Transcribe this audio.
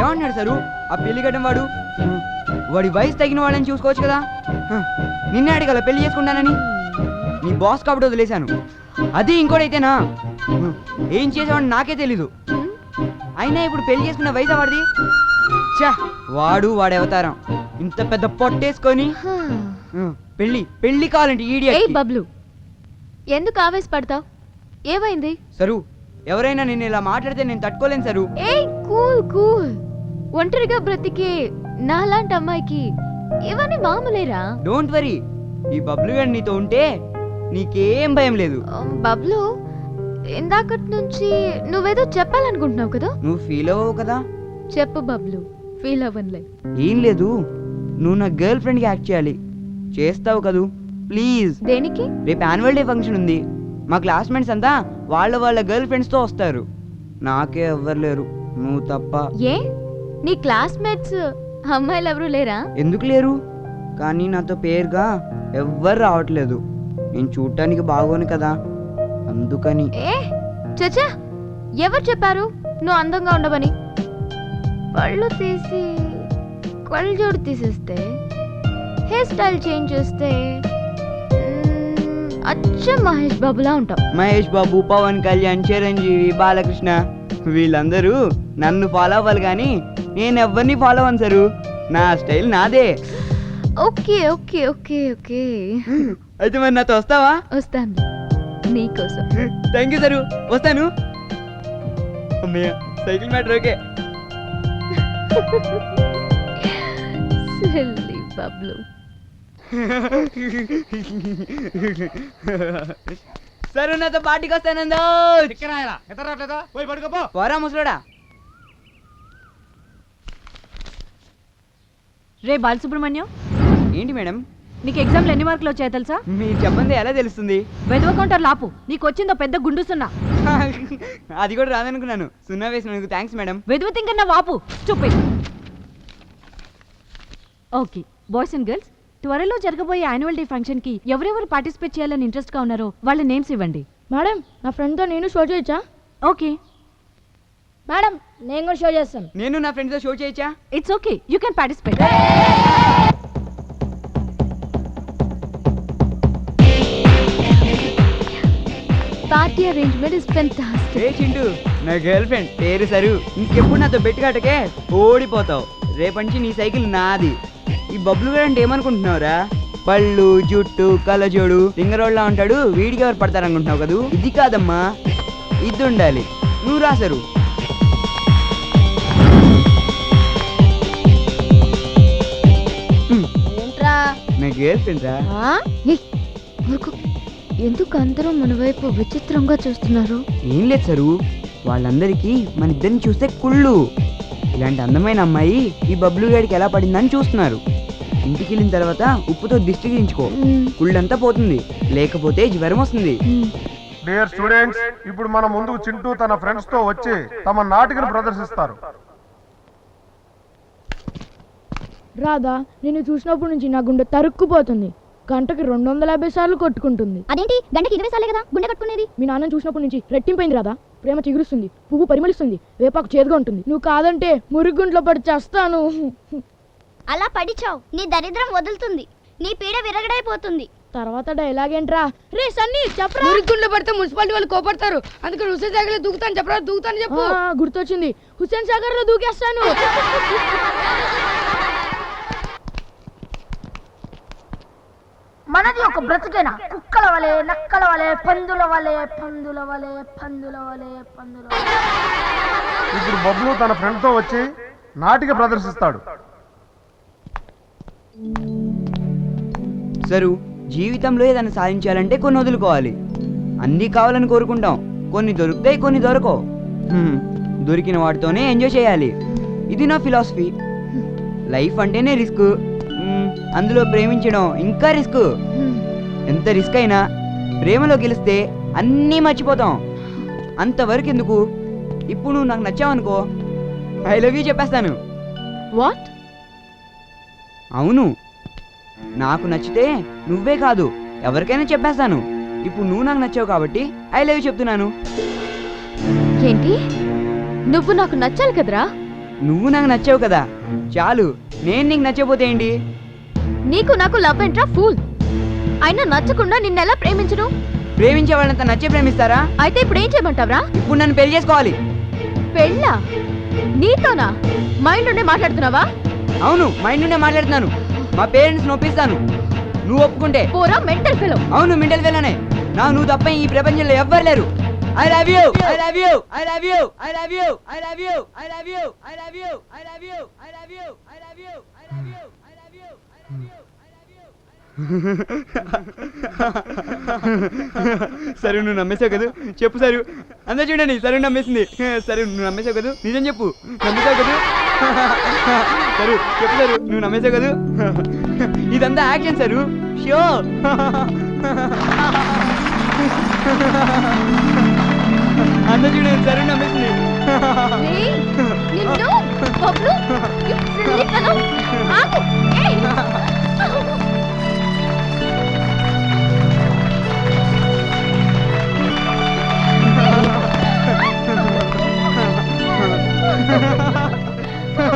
ఏమన్నాడు సరు ఆ పెళ్లి కట్టం వాడు? వాడి వయసు తగిన వాళ్ళని చూసుకోవచ్చు కదా. నిన్నే అడగల పెళ్లి చేసుకుంటానని. నీ బాస్ కాబట్టి వదిలేశాను. అది ఇంకోటైతేనా ఏం చేసేవాడిని నాకే తెలీదు. అయినా ఇప్పుడు పెళ్లి చేసుకున్న వయసు వాడిది. చా వాడి అవతారం ఇంత పెద్ద పొట్టేసుకొని పెళ్లి పెళ్లి కావాలంటే ఈడియట్. బబ్లు ఎందుకు ఆవేశపడతావు? ఏమైంది? సరు ఎవరైనా నిన్ను ఇలా మాట్లాడితే నేను తట్టుకోలేను సరు. Cool cool. ఒంటరిగా బ్రతికే నాలాంటి అమ్మాయికి ఇవన్నీ మామూలేరా. డోంట్ వరీ, ఈ బబ్లు గారు నీతో ఉంటే నీకేం భయం లేదు. బబ్లు ఇందాకటి నుంచి నువ్వేదో చెప్పాలనుకుంటున్నావు కదా. నువ్వు ఫీల్ అవ్వవు కదా. చెప్పు బబ్లు. ఫీల్ అవ్వనులే. ఏం లేదు, నువ్వు నా గర్ల్ ఫ్రెండ్కి యాక్ట్ చేయాలి. చేస్తావు కదూ ప్లీజ్. దేనికి? రేపు యాన్యువల్ డే ఫంక్షన్ ఉంది. మా క్లాస్మేట్స్ అంతా వాళ్ళ గర్ల్ ఫ్రెండ్స్తో వస్తారు. నాకే ఎవ్వరు లేరు, నువ్వు తప్ప. ఏ నీ క్లాస్మేట్స్ అమ్మాయిలు ఎవరు లేరా? ఎందుకు లేరు, కానీ నాతో పేరుగా ఎవ్వరు రావట్లేదు. నేను చూడటానికి బాగోను కదా, అందుకని. చచ్చా, ఎవరు చెప్పారు నువ్వు అందంగా ఉండవని? పళ్ళు తీసి కళ్ళజోడు తీసేస్తే, హెయిర్ స్టైల్ చేంజ్ చేస్తే అచ్చం మహేష్ బాబులా ఉంటావు. మహేష్ బాబు, పవన్ కళ్యాణ్, చిరంజీవి, బాలకృష్ణ వీళ్ళందరూ నన్ను ఫాలో అవ్వాలి కానీ నేను ఎవరిని ఫాలో అవ్వను సరు. నా స్టైల్ నాదే. ఓకే ఓకే ఓకే ఓకే అయితే మరి నాతో వస్తావా? వస్తాను, నీకోసం. థ్యాంక్ యూ సరు, వస్తాను. అమ్మయ్య cycle matter okay. Silly Bablu. సరే నాతో పార్టీకి వస్తానందో. పోరా ముసలోడా. రే బాలసుబ్రహ్మణ్యం, ఏంటి మేడం? నీకు ఎగ్జామ్లో ఎన్ని మార్కులు వచ్చాయో తెలుసా? మీరు చెప్పండి ఎలా తెలుస్తుంది? వెదవ కౌంటర్ లాపు, నీకు వచ్చిందో పెద్ద గుండు సున్నా. అది కూడా రాదనుకున్నాను. సున్నా వేసినందుకు థ్యాంక్స్ మేడం. వెదవ తింకన్నా వాపు చూపి. ఓకే బాయ్స్ అండ్ గర్ల్స్, త్వరలో జరగబోయే యాన్యువల్ డే ఫంక్షన్ కి ఎవరెవరు పార్టిసిపేట్ చేయాలని ఇంట్రెస్ట్ గా ఉన్నారో వాళ్ళ నేమ్స్ ఇవ్వండి. మేడం నా ఫ్రెండ్తో నేను షో చేయొచ్చా? ఓకే మేడం నేను కూడా షో చేస్తాను. నేను నా ఫ్రెండ్తో షో చేయొచ్చా? It's okay, you can participate. Party arrangement is fantastic. ఏ చింటూ, నా గర్ల్ ఫ్రెండ్ పేరు సరు. ఇంకెప్పుడు నాతో బెట్టు కట్టకే, ఓడిపోతావు. రేపంచి నీ సైకిల్ నాది. ఈ బబ్లు గారు అంటే ఏమనుకుంటున్నావురా? పళ్ళు, జుట్టు, కళ్ళజోడు, సింగరోళ్ళ ఉంటాడు. వీడికి ఎవరు పడతారనుకుంటున్నావు కదూ. ఇది కాదమ్మా, ఇది ఉండాలి. నువ్వు రాసరు. ఏంట్రా? నా గర్ల్ ఫ్రెండ్ రా. ఎందుకు అందరూ మన వైపు విచిత్రంగా చూస్తున్నారు? ఏం లేదు సరు, వాళ్ళందరికీ మన ఇద్దరిని చూస్తే కుళ్ళు. ఇలాంటి అందమైన అమ్మాయి ఈ బబ్లు గాడికి ఎలా పడిందని చూస్తున్నారు. ఇంటికి వెళ్ళిన తర్వాత ఉప్పుతో దిష్టి తీయించుకో, కుళ్ళంతా పోతుంది. లేకపోతే జ్వరం వస్తుంది. డియర్ స్టూడెంట్స్, ఇప్పుడు మన ముందుకు చింటూ తన ఫ్రెండ్స్ తో వచ్చి తమ నాటికను ప్రదర్శిస్తారు. రాదా, నిన్ను చూసినప్పటి నుంచి నా గుండె తరుక్కుపోతుంది. గంటకి 250 సార్లు కొట్టుకుంటుంది. అదేంటి, గంటకి 20 సార్లే కదా గుండె కట్టుకునేది? మీ నాన్నని చూసినప్పటి నుంచి రెట్టింపైంది రాదా. ప్రేమ చిగురుస్తుంది, పువ్వు పరిమళిస్తుంది, వేపాకు చేదుగా ఉంటుంది. నువ్వు కాదంటే మురుగుంట్లో పడి చేస్తాను. అలా పడిచావు, నీ దరిద్రం వదులుతుంది, నీ పీడ విరగడైపోతుంది. తర్వాత డైలాగ్ ఏంట్రా? రే సన్నీ చెప్పరా. మురుగుంట్లో పడితే మున్సిపాలిటీ వాళ్ళు కోపడతారు, అందుకని హుస్సేన్ సాగర్ లో దూకుతాను చెప్పరా. దూకుతాను చెప్పు. గుర్తొచ్చింది, హుస్సేన్ సాగర్ లో దూకేస్తాను. మనది ఒక బ్రతుకేనా? కుక్కల వలె, నక్కల వలె, పందుల వలె, పందుల వలె, పందుల వలె, పందుల వలె. ఇప్పుడు బబ్లు తన ఫ్రెండ్ తో వచ్చి నాటిక ప్రదర్శిస్తాడు. సరు, జీవితంలో ఏదైనా సాధించాలంటే కొన్ని వదులుకోవాలి. అన్నీ కావాలని కోరుకుంటాం, కొన్ని దొరుకుతాయి, కొన్ని దొరకవు. దొరికిన వాటితోనే ఎంజాయ్ చేయాలి. ఇది నా ఫిలాసఫీ. లైఫ్ అంటేనే రిస్క్, అందులో ప్రేమించడం ఇంకా రిస్క్. ఎంత రిస్క్ అయినా ప్రేమలో గెలిస్తే అన్నీ మర్చిపోతాం. అంతవరకు ఎందుకు? ఇప్పుడు నువ్వు నాకు నచ్చావనుకో, ఐ లవ్ యూ చెప్పేస్తాను. వాట్? అవును, నాకు నచ్చితే నువ్వే కాదు ఎవరికైనా చెప్పేస్తాను. ఇప్పుడు నువ్వు నాకు నచ్చావు కాబట్టి ఐ లవ్ యూ చెప్తున్నాను. ఏంటి, నువ్వు నాకు నచ్చాలి కదరా? నువ్వు నాకు నచ్చావు కదా చాలు. నేను నీకు నచ్చకపోతే ఏంటి? నీకు నాకు లవ్ ఏంట్రా ఫూల్. అయినా నచ్చకుండా నిన్నెలా ప్రేమించను? ప్రేమించే వాళ్ళంతా నచ్చే ప్రేమిస్తారా? అయితే ఇప్పుడు ఏం చేయమంటావరా? ఇప్పుడు నన్ను పెళ్లి చేసుకోవాలి. పెళ్ళా? నీతోనా? మైండ్ నుండే మాట్లాడుతున్నావా? అవును, మైండ్ నుండే మాట్లాడుతున్నాను. మా పేరెంట్స్ నొప్పిస్తాను నువ్వు ఒప్పుకుంటే. పోరా మెంటల్ ఫెలో. అవును, మింటల్ వెళ్ళనే. నువ్వు తప్ప ఈ ప్రపంచంలో ఎవ్వరు లేరు. I love you, I love you, I love you, I love you, I love you, I love you, I love you, I love you, I love you, I love you, I love you, I love you, I love you. సరే నువ్వు నమ్మేసావు కదా? చెప్పు sir. అందరూ చూడండి, సరే నమ్మేసింది. సరే నువ్వు నమ్మేసావు కదా? నిజం చెప్పు, నమ్మేసావు కదా? సరు చెప్పు సరు, నువ్వు నమ్మేసావు కదా? ఇదంతా యాక్షన్ సరు. షో. అందరూ చూడండి, సరే నమ్మేసింది. నిన్ను బబ్లు, you silly fellow. ఆగు.